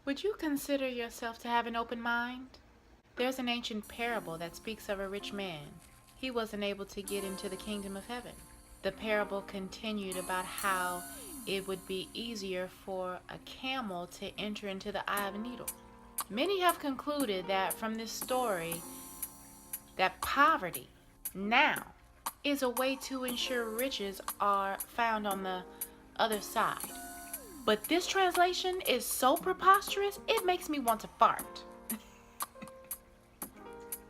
Would you consider yourself to have an open mind? There's an ancient parable that speaks of a rich man. He wasn't able to get into the kingdom of heaven. The parable continued about how it would be easier for a camel to enter into the eye of a needle. Many have concluded that from this story that poverty now is a way to ensure riches are found on the other side. But this translation is so preposterous, it makes me want to fart.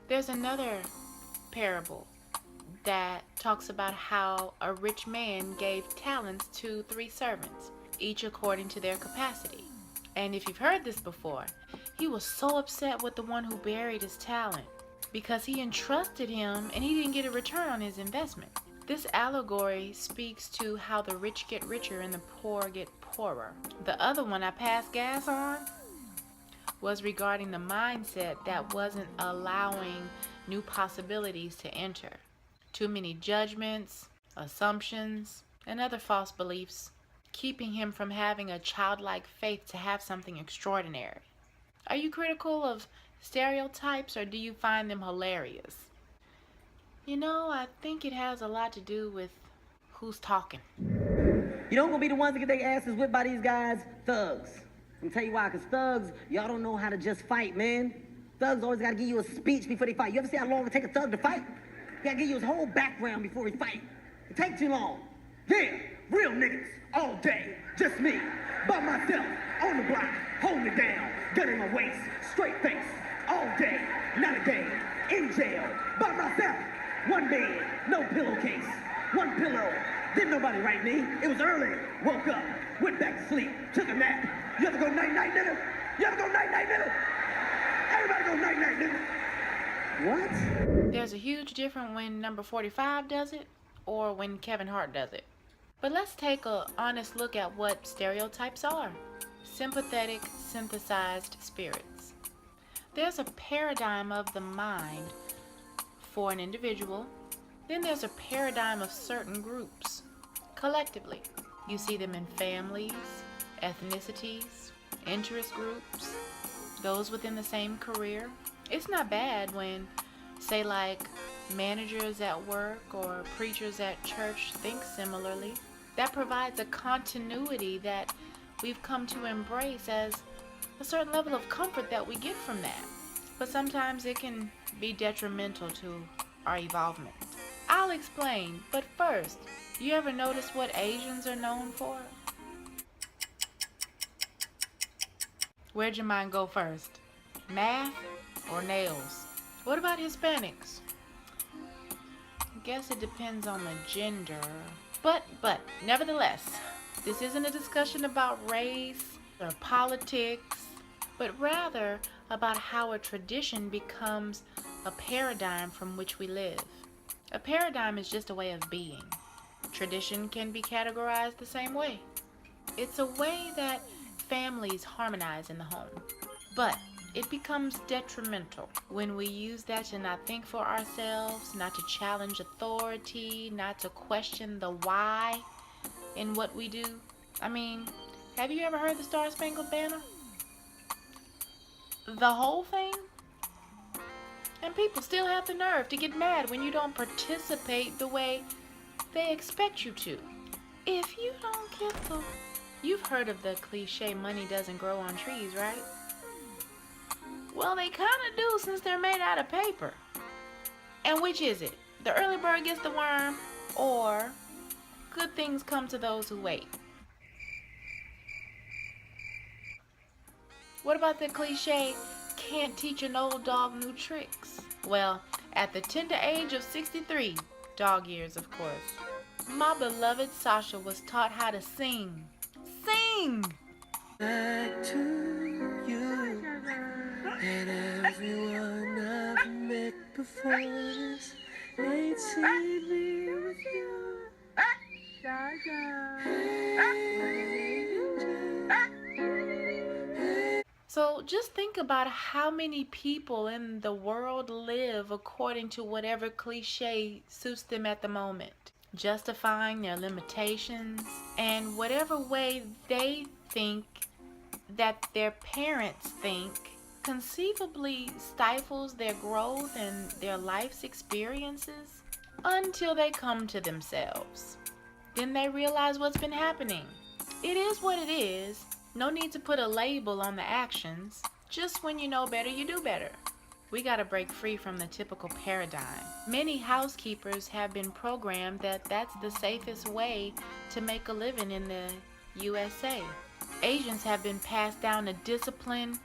There's another parable that talks about how a rich man gave talents to 3 servants, each according to their capacity. And if you've heard this before, he was so upset with the one who buried his talent because he entrusted him and he didn't get a return on his investment. This allegory speaks to how the rich get richer and the poor get poorer. The other one I passed gas on was regarding the mindset that wasn't allowing new possibilities to enter. Too many judgments, assumptions, and other false beliefs, keeping him from having a childlike faith to have something extraordinary. Are you critical of stereotypes or do you find them hilarious? I think it has a lot to do with who's talking. You don't gonna be the ones that get their asses whipped by these guys, thugs. I'm gonna tell you why, because thugs, y'all don't know how to just fight, man. Thugs always gotta give you a speech before they fight. You ever see how long it take a thug to fight? He gotta give you his whole background before he fight. It takes too long. Yeah, real niggas, all day, just me, by myself, on the block, holding it down, gun in my waist, straight face, all day, not a day, in jail, by myself, one bed, no pillowcase, one pillow, didn't nobody write me, it was early, woke up, went back to sleep, took a nap. You ever go night-night, nigga? You ever go night-night, nigga? Everybody go night-night, nigga. What? There's a huge difference when number 45 does it or when Kevin Hart does it. But let's take an honest look at what stereotypes are. Sympathetic, synthesized spirits. There's a paradigm of the mind for an individual. Then there's a paradigm of certain groups. Collectively, you see them in families, ethnicities, interest groups, those within the same career. It's not bad when, say, like managers at work or preachers at church think similarly. That provides a continuity that we've come to embrace as a certain level of comfort that we get from that. But sometimes it can be detrimental to our evolvement. I'll explain, but first, you ever notice what Asians are known for? Where'd your mind go first? Math or nails? What about Hispanics? I guess it depends on the gender. But, nevertheless, this isn't a discussion about race or politics, but rather about how a tradition becomes a paradigm from which we live. A paradigm is just a way of being. Tradition can be categorized the same way. It's a way that families harmonize in the home. But it becomes detrimental when we use that to not think for ourselves, not to challenge authority, not to question the why in what we do. I mean, have you ever heard the Star Spangled Banner? The whole thing? And people still have the nerve to get mad when you don't participate the way they expect you to. If you don't get the... You've heard of the cliche, money doesn't grow on trees, right? Well, they kind of do since they're made out of paper. And which is it? The early bird gets the worm, or good things come to those who wait? What about the cliche, can't teach an old dog new tricks? Well, at the tender age of 63, dog years of course, my beloved Sasha was taught how to sing. Sing! Back to you and everyone I've met before this ain't seen me with you. So just think about how many people in the world live according to whatever cliche suits them at the moment, justifying their limitations and whatever way they think that their parents think conceivably stifles their growth and their life's experiences until they come to themselves. Then they realize what's been happening. It is what it is. No need to put a label on the actions. Just when you know better, you do better. We gotta break free from the typical paradigm. Many housekeepers have been programmed that that's the safest way to make a living in the USA. Asians have been passed down a discipline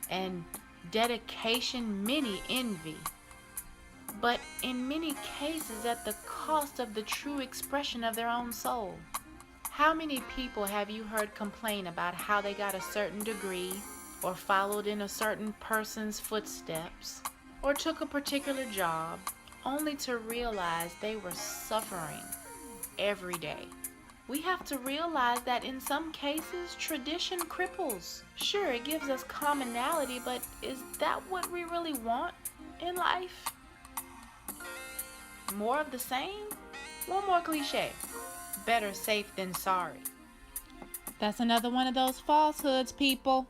and dedication many envy, but in many cases at the cost of the true expression of their own soul. How many people have you heard complain about how they got a certain degree, or followed in a certain person's footsteps, or took a particular job, only to realize they were suffering every day? We have to realize that in some cases, tradition cripples. Sure, it gives us commonality, but is that what we really want in life? More of the same? One more cliche. Better safe than sorry. That's another one of those falsehoods, people.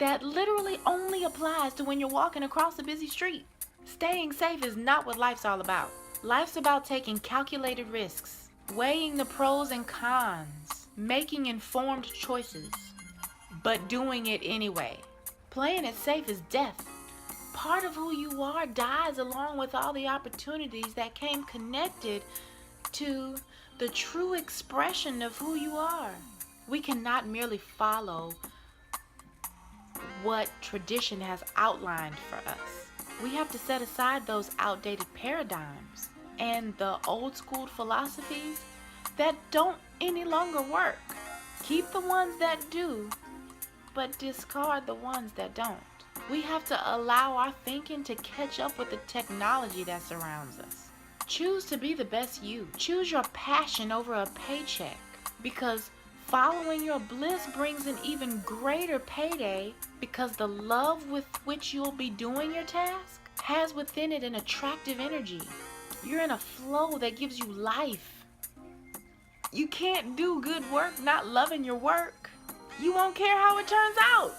That literally only applies to when you're walking across a busy street. Staying safe is not what life's all about. Life's about taking calculated risks, weighing the pros and cons, making informed choices, but doing it anyway. Playing it safe is death. Part of who you are dies along with all the opportunities that came connected to the true expression of who you are. We cannot merely follow what tradition has outlined for us. We have to set aside those outdated paradigms and the old school philosophies that don't any longer work. Keep the ones that do, but discard the ones that don't. We have to allow our thinking to catch up with the technology that surrounds us. Choose to be the best you. Choose your passion over a paycheck, because following your bliss brings an even greater payday, because the love with which you'll be doing your task has within it an attractive energy. You're in a flow that gives you life. You can't do good work not loving your work. You won't care how it turns out.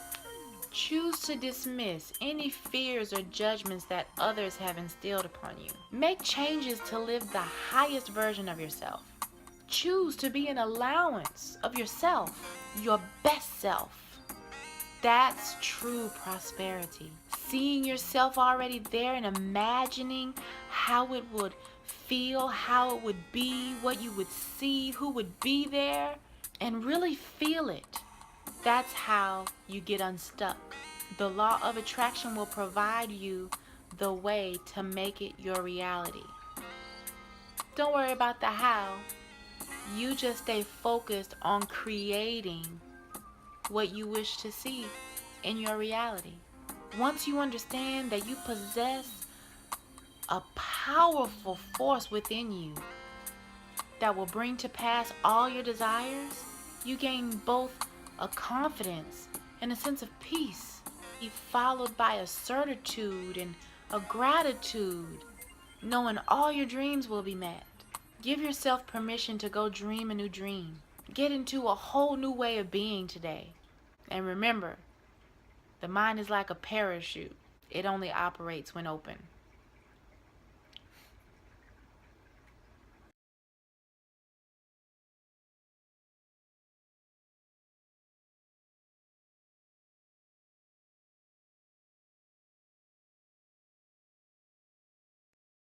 Choose to dismiss any fears or judgments that others have instilled upon you. Make changes to live the highest version of yourself. Choose to be an allowance of yourself, your best self. That's true prosperity. Seeing yourself already there and imagining how it would feel, how it would be, what you would see, who would be there, and really feel it. That's how you get unstuck. The law of attraction will provide you the way to make it your reality. Don't worry about the how. You just stay focused on creating what you wish to see in your reality. Once you understand that you possess a powerful force within you that will bring to pass all your desires, you gain both a confidence and a sense of peace, followed by a certitude and a gratitude, knowing all your dreams will be met. Give yourself permission to go dream a new dream. Get into a whole new way of being today. And remember, the mind is like a parachute. It only operates when open.